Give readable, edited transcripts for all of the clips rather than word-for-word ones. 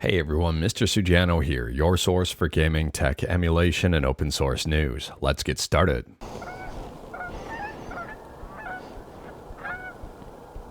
Hey everyone, Mr. Sujano here, your source for gaming, tech, emulation, and open source news. Let's get started.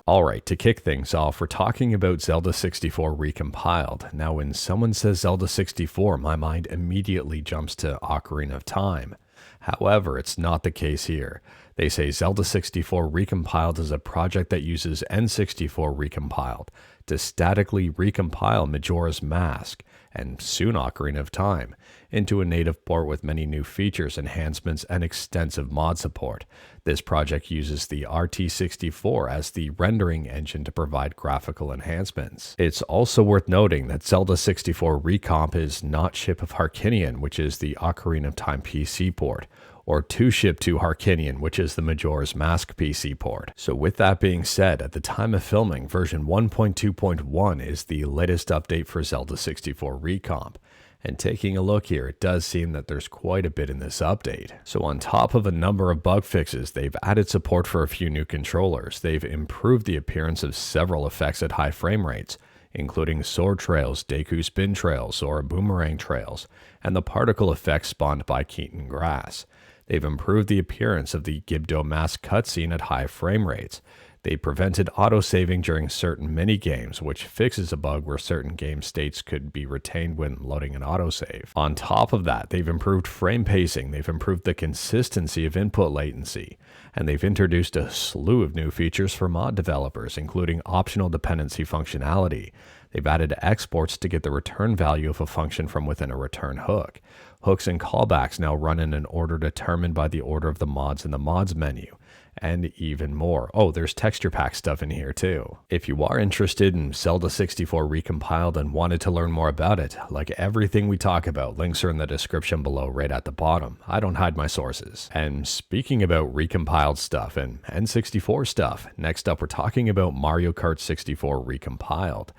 Alright, to kick things off, we're talking about Zelda64 Recompiled. Now when someone says Zelda64, my mind immediately jumps to Ocarina of Time. However, it's not the case here. They say Zelda64 Recompiled is a project that uses N64 Recompiled to statically recompile Majora's Mask, and soon Ocarina of Time, into a native port with many new features, enhancements, and extensive mod support. This project uses the RT64 as the rendering engine to provide graphical enhancements. It's also worth noting that Zelda64 Recomp is not Ship of Harkinian, which is the Ocarina of Time PC port, or To Ship to Harkinian, which is the Majora's Mask PC port. So with that being said, at the time of filming, version 1.2.1 is the latest update for Zelda64 Recomp. And taking a look here, it does seem that there's quite a bit in this update. So on top of a number of bug fixes, they've added support for a few new controllers. They've improved the appearance of several effects at high frame rates, including sword trails, Deku spin trails, or boomerang trails, and the particle effect spawned by Keaton Grass. They've improved the appearance of the Gibdo Mask cutscene at high frame rates. They prevented autosaving during certain mini-games, which fixes a bug where certain game states could be retained when loading an autosave. On top of that, they've improved frame pacing, they've improved the consistency of input latency, and they've introduced a slew of new features for mod developers, including optional dependency functionality. They've added exports to get the return value of a function from within a return hook. Hooks and callbacks now run in an order determined by the order of the mods in the mods menu, and even more. Oh, there's texture pack stuff in here too. If you are interested in Zelda64 Recompiled and wanted to learn more about it, like everything we talk about, links are in the description below right at the bottom. I don't hide my sources. And speaking about recompiled stuff and N64 stuff, next up we're talking about Mario Kart 64 Recompiled.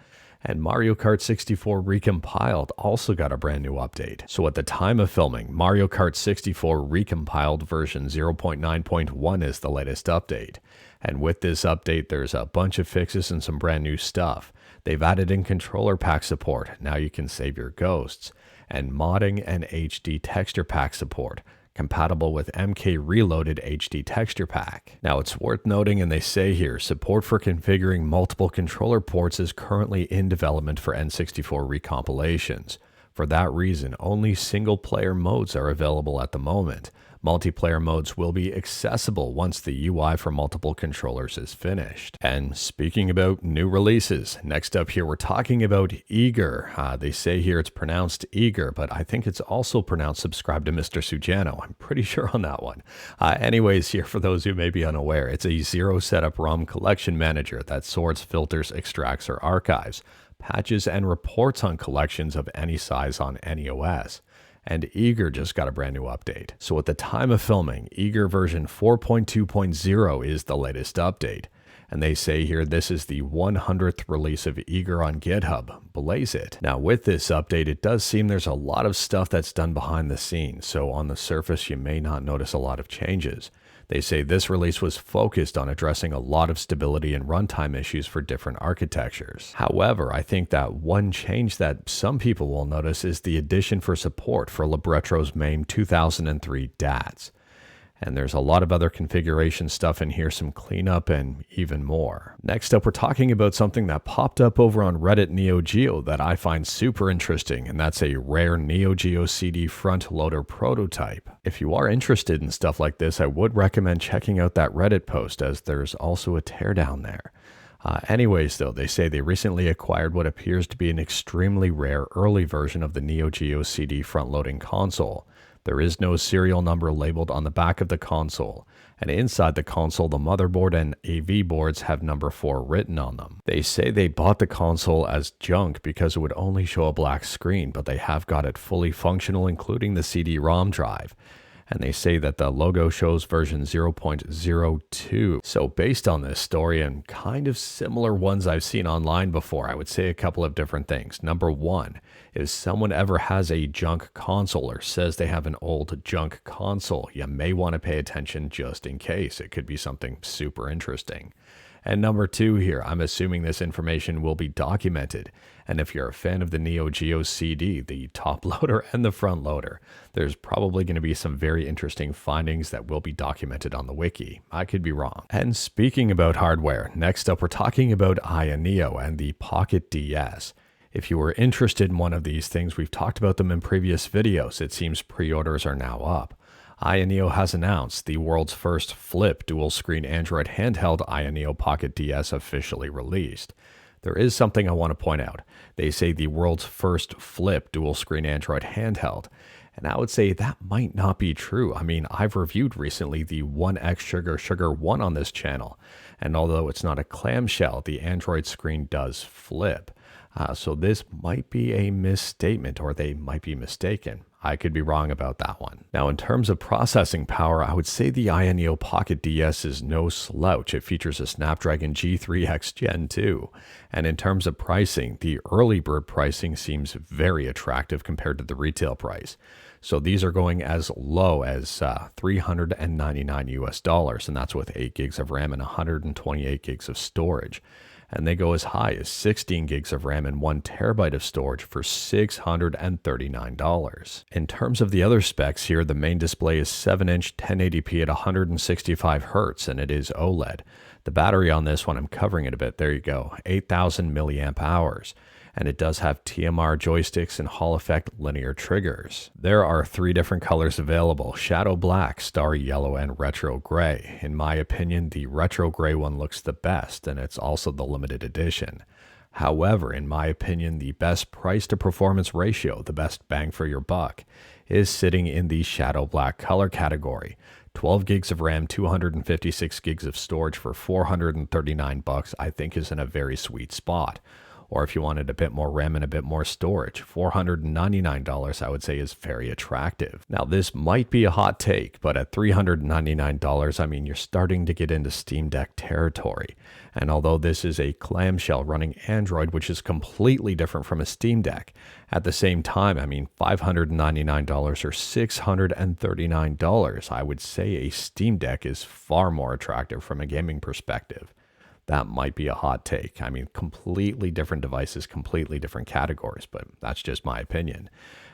And Mario Kart 64 Recompiled also got a brand new update. So at the time of filming, Mario Kart 64 Recompiled version 0.9.1 is the latest update. And with this update, there's a bunch of fixes and some brand new stuff. They've added in controller pack support, now you can save your ghosts, and modding and HD texture pack support, compatible with MK Reloaded HD Texture Pack. Now it's worth noting, and they say here, support for configuring multiple controller ports is currently in development for N64 recompilations. For that reason, only single-player modes are available at the moment. Multiplayer modes will be accessible once the UI for multiple controllers is finished. And speaking about new releases, next up here we're talking about igir. They say here it's pronounced igir, but I think it's also pronounced subscribe to Mr. Sujano. I'm pretty sure on that one. Anyways, here for those who may be unaware, it's a zero setup ROM Collection Manager that sorts, filters, extracts, or archives, patches, and reports on collections of any size on any OS. And igir just got a brand new update. So at the time of filming, igir version 4.2.0 is the latest update. And they say here this is the 100th release of igir on GitHub. Blaze it. Now with this update, it does seem there's a lot of stuff that's done behind the scenes, so on the surface you may not notice a lot of changes. They say this release was focused on addressing a lot of stability and runtime issues for different architectures. However, I think that one change that some people will notice is the addition for support for Libretto's MAME 2003 DATs. And there's a lot of other configuration stuff in here, some cleanup, and even more. Next up, we're talking about something that popped up over on Reddit Neo Geo that I find super interesting, and that's a rare Neo Geo CD front loader prototype. If you are interested in stuff like this, I would recommend checking out that Reddit post, as there's also a teardown there. Anyways, though, they say they recently acquired what appears to be an extremely rare early version of the Neo Geo CD front-loading console. There is no serial number labeled on the back of the console, and inside the console the motherboard and AV boards have number 4 written on them. They say they bought the console as junk because it would only show a black screen, but they have got it fully functional, including the CD-ROM drive. And they say that the logo shows version 0.02. So based on this story and kind of similar ones I've seen online before, I would say a couple of different things. Number one, if someone ever has a junk console or says they have an old junk console, you may want to pay attention just in case. It could be something super interesting. And number 2 here, I'm assuming this information will be documented. And if you're a fan of the Neo Geo CD, the top loader and the front loader, there's probably going to be some very interesting findings that will be documented on the wiki. I could be wrong. And speaking about hardware, next up we're talking about Ayaneo and the Pocket DS. If you were interested in one of these things, we've talked about them in previous videos. It seems pre-orders are now up. Ayaneo has announced the world's first flip dual-screen Android handheld Ayaneo Pocket DS officially released. There is something I want to point out. They say the world's first flip dual-screen Android handheld, and I would say that might not be true. I mean, I've reviewed recently the 1X Sugar 1 on this channel, and although it's not a clamshell, the Android screen does flip. So this might be a misstatement, or they might be mistaken. I could be wrong about that one. Now, in terms of processing power, I would say the Ayaneo Pocket DS is no slouch. It features a Snapdragon G3X Gen 2. And in terms of pricing, the early bird pricing seems very attractive compared to the retail price. So these are going as low as $399 US, and that's with 8 gigs of RAM and 128 gigs of storage. And they go as high as 16 gigs of RAM and 1 terabyte of storage for $639. In terms of the other specs here, the main display is 7-inch 1080p at 165 Hz, and it is OLED. The battery on this one, I'm covering it a bit, there you go, 8,000 milliamp hours. And it does have TMR joysticks and Hall effect linear triggers. There are 3 different colors available: Shadow Black, Starry Yellow, and Retro Gray. In my opinion, the Retro Gray one looks the best, and it's also the limited edition. However, in my opinion, the best price to performance ratio, the best bang for your buck, is sitting in the Shadow Black color category. 12 gigs of RAM, 256 gigs of storage for $439 I think is in a very sweet spot. Or if you wanted a bit more RAM and a bit more storage, $499 I would say is very attractive. Now this might be a hot take, but at $399, I mean, you're starting to get into Steam Deck territory. And although this is a clamshell running Android, which is completely different from a Steam Deck, at the same time, I mean, $599 or $639, I would say a Steam Deck is far more attractive from a gaming perspective. That might be a hot take. I mean, completely different devices, completely different categories, but that's just my opinion.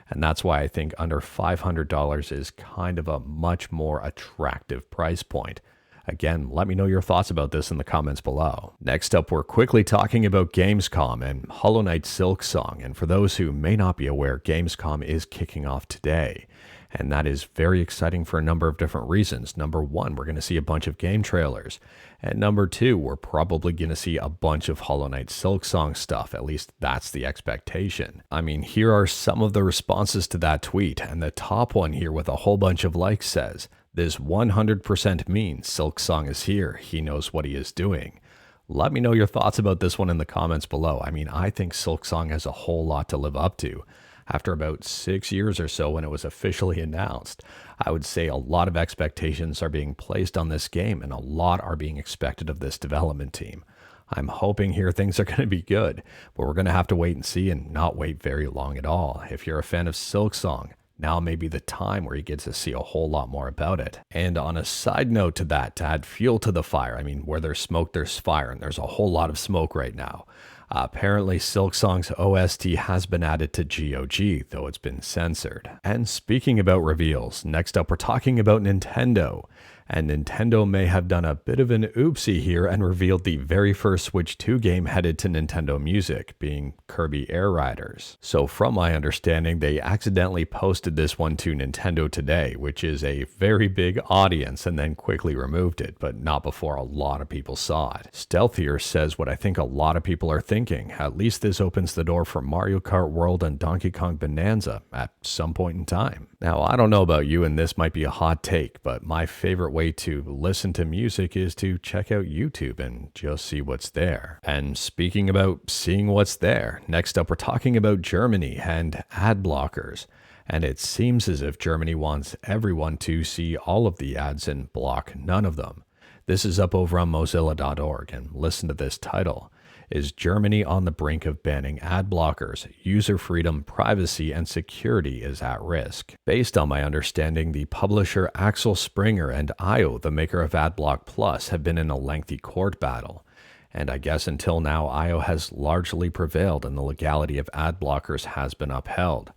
And that's why I think under $500 is kind of a much more attractive price point. Again, let me know your thoughts about this in the comments below. Next up, we're quickly talking about Gamescom and Hollow Knight Silksong. And for those who may not be aware, Gamescom is kicking off today. And that is very exciting for a number of different reasons. Number 1, we're going to see a bunch of game trailers. And number 2, we're probably going to see a bunch of Hollow Knight Silksong stuff. At least that's the expectation. I mean, here are some of the responses to that tweet. And the top one here with a whole bunch of likes says, "This 100% means Silksong is here. He knows what he is doing." Let me know your thoughts about this one in the comments below. I mean, I think Silksong has a whole lot to live up to. After about 6 years or so when it was officially announced, I would say a lot of expectations are being placed on this game and a lot are being expected of this development team. I'm hoping here things are going to be good, but we're going to have to wait and see and not wait very long at all. If you're a fan of Silksong, now may be the time where you get to see a whole lot more about it. And on a side note to that, to add fuel to the fire, I mean, where there's smoke, there's fire, and there's a whole lot of smoke right now. Apparently, Silksong's OST has been added to GOG, though it's been censored. And speaking about reveals, next up we're talking about Nintendo. And Nintendo may have done a bit of an oopsie here and revealed the very first Switch 2 game headed to Nintendo Music, being Kirby Air Riders. So from my understanding, they accidentally posted this one to Nintendo Today, which is a very big audience, and then quickly removed it, but not before a lot of people saw it. Stealthier says what I think a lot of people are thinking. At least this opens the door for Mario Kart World and Donkey Kong Bonanza at some point in time. Now, I don't know about you, and this might be a hot take, but my favorite way to listen to music is to check out YouTube and just see what's there. And speaking about seeing what's there, next up we're talking about Germany and ad blockers. And it seems as if Germany wants everyone to see all of the ads and block none of them. This is up over on Mozilla.org, and listen to this title. Is Germany on the brink of banning ad blockers? User freedom, privacy, and security is at risk. Based on my understanding, the publisher Axel Springer and IO, the maker of AdBlock Plus, have been in a lengthy court battle. And I guess until now, IO has largely prevailed and the legality of ad blockers has been upheld.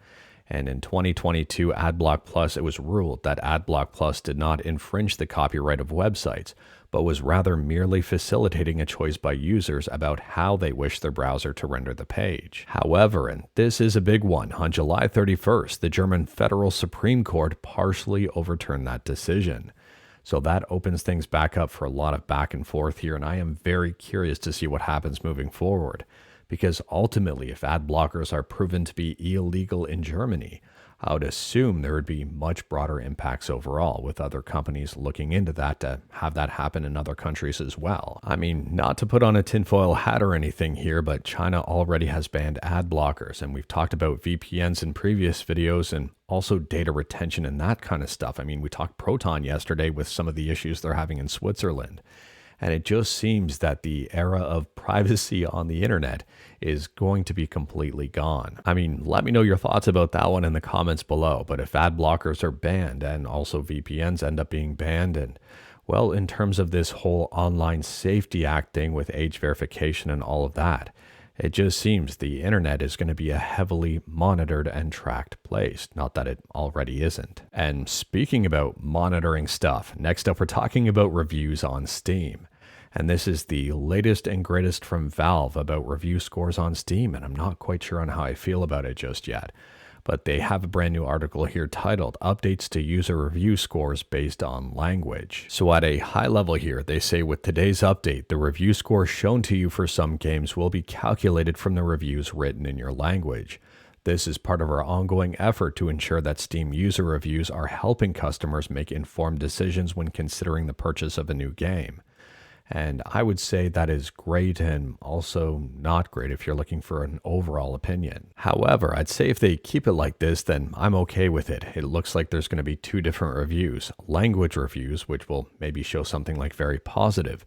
And in 2022 AdBlock Plus, it was ruled that AdBlock Plus did not infringe the copyright of websites, but was rather merely facilitating a choice by users about how they wish their browser to render the page. However, and this is a big one, on July 31st, the German Federal Supreme Court partially overturned that decision. So that opens things back up for a lot of back and forth here, and I am very curious to see what happens moving forward. Because ultimately, if ad blockers are proven to be illegal in Germany, I would assume there would be much broader impacts overall, with other companies looking into that to have that happen in other countries as well. I mean, not to put on a tinfoil hat or anything here, but China already has banned ad blockers, and we've talked about VPNs in previous videos and also data retention and that kind of stuff. I mean, we talked Proton yesterday with some of the issues they're having in Switzerland. And it just seems that the era of privacy on the internet is going to be completely gone. I mean, let me know your thoughts about that one in the comments below. But if ad blockers are banned and also VPNs end up being banned, and well, in terms of this whole Online Safety Act thing with age verification and all of that, it just seems the internet is going to be a heavily monitored and tracked place. Not that it already isn't. And speaking about monitoring stuff, next up we're talking about reviews on Steam. And this is the latest and greatest from Valve about review scores on Steam, and I'm not quite sure on how I feel about it just yet. But they have a brand new article here titled Updates to User Review Scores Based on Language. So at a high level here, they say with today's update, the review score shown to you for some games will be calculated from the reviews written in your language. This is part of our ongoing effort to ensure that Steam user reviews are helping customers make informed decisions when considering the purchase of a new game. And I would say that is great and also not great if you're looking for an overall opinion. However, I'd say if they keep it like this, then I'm okay with it. It looks like there's going to be two different reviews. Language reviews, which will maybe show something like very positive,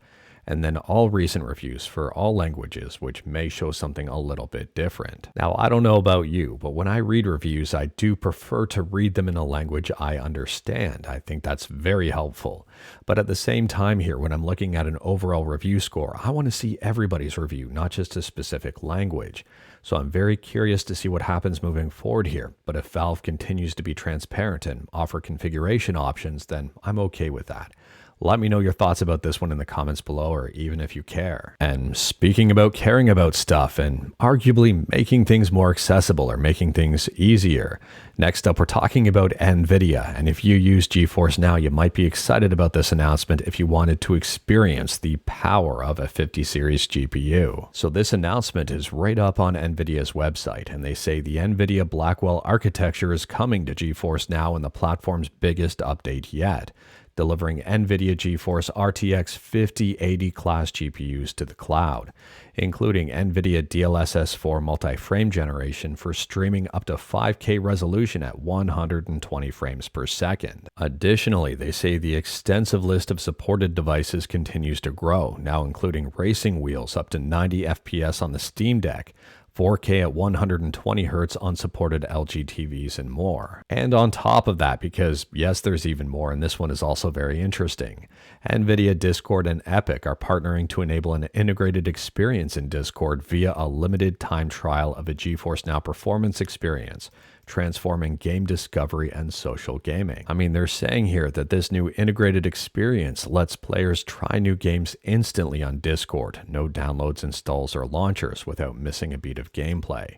and then all recent reviews for all languages, which may show something a little bit different. Now, I don't know about you, but when I read reviews, I do prefer to read them in a language I understand. I think that's very helpful. But at the same time here, when I'm looking at an overall review score, I want to see everybody's review, not just a specific language. So I'm very curious to see what happens moving forward here. But if Valve continues to be transparent and offer configuration options, then I'm okay with that. Let me know your thoughts about this one in the comments below, or even if you care. And speaking about caring about stuff and arguably making things more accessible or making things easier, next up we're talking about NVIDIA. And if you use GeForce now, you might be excited about this announcement if you wanted to experience the power of a 50 series GPU. So this announcement is right up on NVIDIA's website, and they say the NVIDIA Blackwell architecture is coming to GeForce now in the platform's biggest update yet, delivering NVIDIA GeForce RTX 5080 class GPUs to the cloud, including NVIDIA DLSS4 multi-frame generation for streaming up to 5K resolution at 120 frames per second. Additionally, they say the extensive list of supported devices continues to grow, now including racing wheels up to 90 FPS on the Steam Deck, 4K at 120 Hz on supported LG TVs, and more. And on top of that, because yes, there's even more, and this one is also very interesting, NVIDIA, Discord, and Epic are partnering to enable an integrated experience in Discord via a limited time trial of a GeForce Now performance experience, transforming game discovery and social gaming. I mean, they're saying here that this new integrated experience lets players try new games instantly on Discord, no downloads, installs, or launchers without missing a beat of gameplay.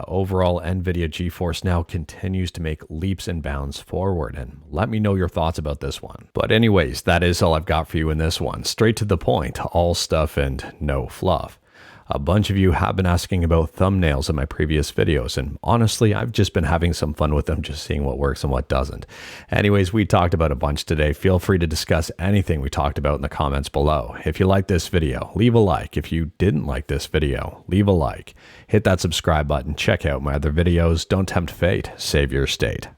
Overall, NVIDIA GeForce Now continues to make leaps and bounds forward, and let me know your thoughts about this one. But anyways, that is all I've got for you in this one. Straight to the point, all stuff and no fluff. A bunch of you have been asking about thumbnails in my previous videos, and honestly, I've just been having some fun with them, just seeing what works and what doesn't. Anyways, we talked about a bunch today. Feel free to discuss anything we talked about in the comments below. If you liked this video, leave a like. If you didn't like this video, leave a like. Hit that subscribe button, check out my other videos. Don't tempt fate, save your state.